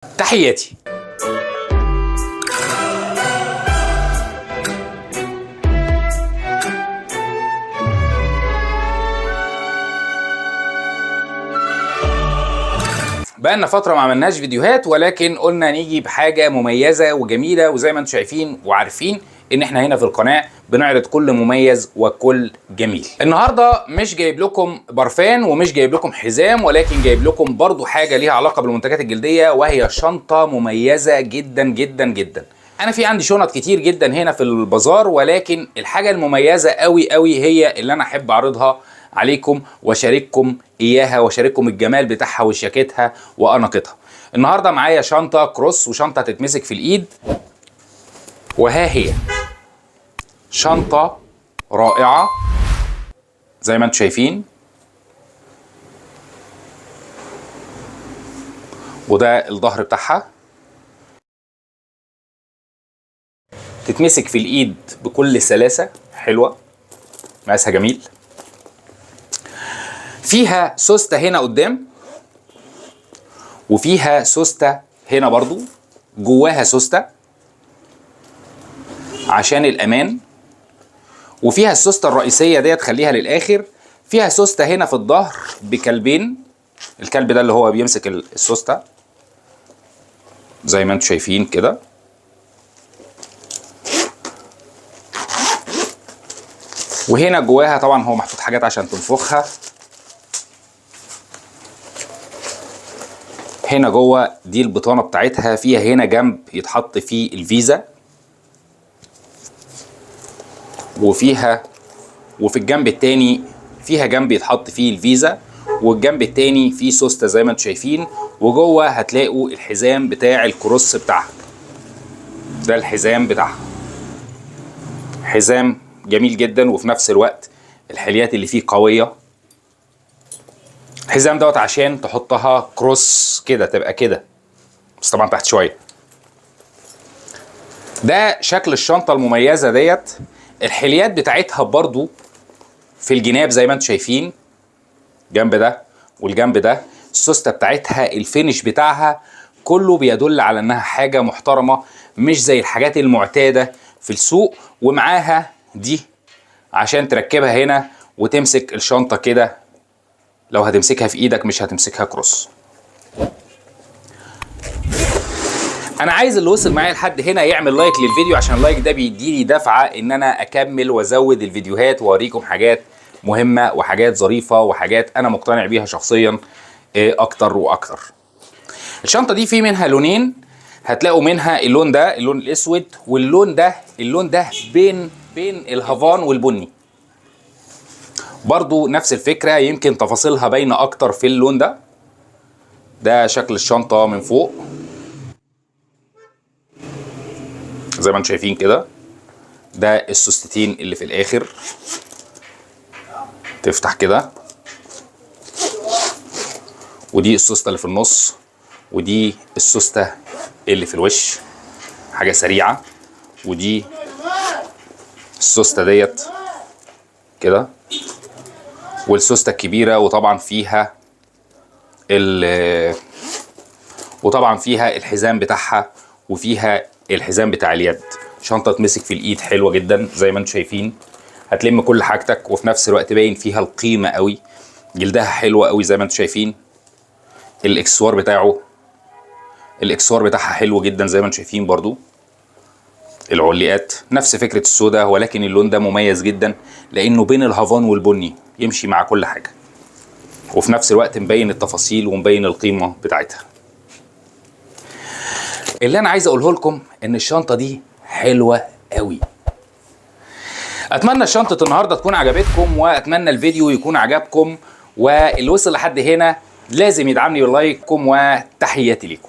تحياتي. بقالنا فترة ما عملناش فيديوهات، ولكن قلنا نيجي بحاجة مميزة وجميلة، وزي ما انتم شايفين وعارفين ان احنا هنا في القناة بنعرض كل مميز وكل جميل. النهاردة مش جايب لكم برفان ومش جايب لكم حزام، ولكن جايب لكم برضو حاجة ليها علاقة بالمنتجات الجلدية، وهي شنطة مميزة جدا جدا جدا. انا في عندي شنط كتير جدا هنا في البازار، ولكن الحاجة المميزة قوي قوي هي اللي انا احب اعرضها عليكم واشارككم اياها، واشارككم الجمال بتاعها وشياكتها واناقتها. النهارده معايا شنطه كروس، وشنطه تتمسك في الايد، وها هي شنطه رائعه زي ما انتم شايفين. وده الظهر بتاعها، تتمسك في الايد بكل سلاسه، حلوه، مقاسها جميل. فيها سوسته هنا قدام، وفيها سوسته هنا برضو، جواها سوسته عشان الامان، وفيها السوسته الرئيسيه ديت خليها للاخر. فيها سوسته هنا في الظهر بكلبين، الكلب ده اللي هو بيمسك السوسته زي ما انتم شايفين كده. وهنا جواها طبعا هو محطوط حاجات عشان تنفخها. هنا جوه دي البطانه بتاعتها، فيها هنا جنب يتحط فيه الفيزا، وفي الجنب التاني فيها جنب يتحط فيه الفيزا، والجنب التاني فيه سوسته زي ما انتم شايفين. وجوه هتلاقوا الحزام بتاع الكروس بتاعها، ده الحزام بتاعها، حزام جميل جدا، وفي نفس الوقت الحليات اللي فيه قويه. الحزام دوت عشان تحطها كروس كده تبقى كده، بس طبعا تحت شويه. ده شكل الشنطه المميزه ديت. الحليات بتاعتها برضو في الجناب زي ما انتم شايفين، جنب ده والجنب ده. السوسته بتاعتها الفينش بتاعها كله بيدل على انها حاجه محترمه، مش زي الحاجات المعتاده في السوق. ومعاها دي عشان تركبها هنا وتمسك الشنطه كده، لو هتمسكها في ايدك مش هتمسكها كروس. انا عايز اللي وصل معايا لحد هنا يعمل لايك للفيديو، عشان اللايك ده بيديني دفعه ان انا اكمل وازود الفيديوهات واوريكم حاجات مهمه وحاجات ظريفه وحاجات انا مقتنع بيها شخصيا اكتر واكتر. الشنطه دي في منها لونين، هتلاقوا منها اللون ده، اللون الاسود، واللون ده، اللون ده بين الهافان والبني. برضو نفس الفكره، يمكن تفاصيلها باينه اكتر في اللون ده. ده شكل الشنطه من فوق زي ما انتم شايفين كده. ده السوستتين اللي في الاخر، تفتح كده، ودي السوسته اللي في النص، ودي السوسته اللي في الوش، حاجه سريعه. ودي السوسته ديت كده، والسوسته الكبيره، وطبعا فيها الحزام بتاعها، وفيها الحزام بتاع اليد. شنطه تمسك في الايد حلوه جدا زي ما انتم شايفين، هتلم كل حاجتك، وفي نفس الوقت باين فيها القيمه قوي. جلدها حلوه قوي زي ما انتم شايفين. الاكسسوار بتاعها حلو جدا زي ما انتم شايفين برضو. العليقات نفس فكره السودا، ولكن اللون ده مميز جدا لانه بين الهافان والبني، يمشي مع كل حاجه، وفي نفس الوقت مبين التفاصيل ومبين القيمه بتاعتها. اللي انا عايز اقوله لكم ان الشنطه دي حلوه قوي. اتمنى شنطه النهارده تكون عجبتكم، واتمنى الفيديو يكون عجبكم، واللي وصل لحد هنا لازم يدعمني بلايككم، وتحياتي لكم.